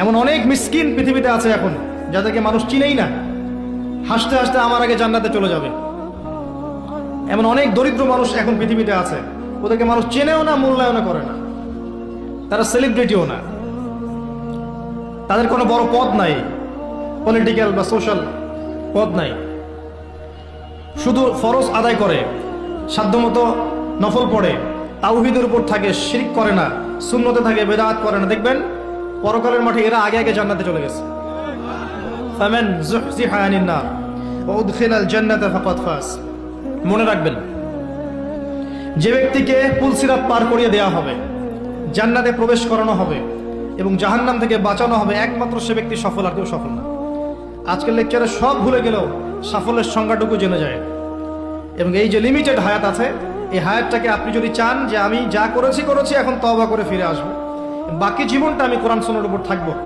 এমন অনেক মিসকিন পৃথিবীতে আছে এখন যাদেরকে মানুষ চিনেই না, হাসতে হাসতে আমার আগে জান্নাতে চলে যাবে। এমন অনেক দরিদ্র মানুষ এখন পৃথিবীতে আছে, ওদেরকে মানুষ চেনেও না, মূল্যায়নও করে না, তারা সেলিব্রিটিও না, তাদের কোনো বড় পদ নাই, পলিটিক্যাল বা সোশ্যাল পদ নাই, শুধু ফরজ আদায় করে, সাধ্যমতো নফল পড়ে, তাওহীদের উপর থাকে, শিরক করে না, সুন্নতে থাকে, বেদাত করে না। দেখবেন পরকালের মাঠে এরা আগে আগে জান্নাতে চলে গেছে। ফামান যুহজিহা আনিন নার ওয়া উদখিলাল জান্নাতা ফাকাদ ফাজ। মনে রাখবেন, যে ব্যক্তিকে পুলসিরাত পার করিয়ে দেওয়া হবে, জান্নাতে প্রবেশ করানো হবে এবং জাহান্নাম থেকে বাঁচানো হবে, একমাত্র সে ব্যক্তি সফল, আর কেউ সফল না। আজকের লেকচারে সব ভুলে গেলেও সাফল্যের সংজ্ঞাটুকু জেনে যায়। এবং এই যে লিমিটেড হায়াত আছে, এই হায়াতটাকে আপনি যদি চান যে আমি যা করেছি এখন তওবা করে ফিরে আসবো, বাকি জীবনটা আমি কোরআন সুন্নাহর উপর থাকবো।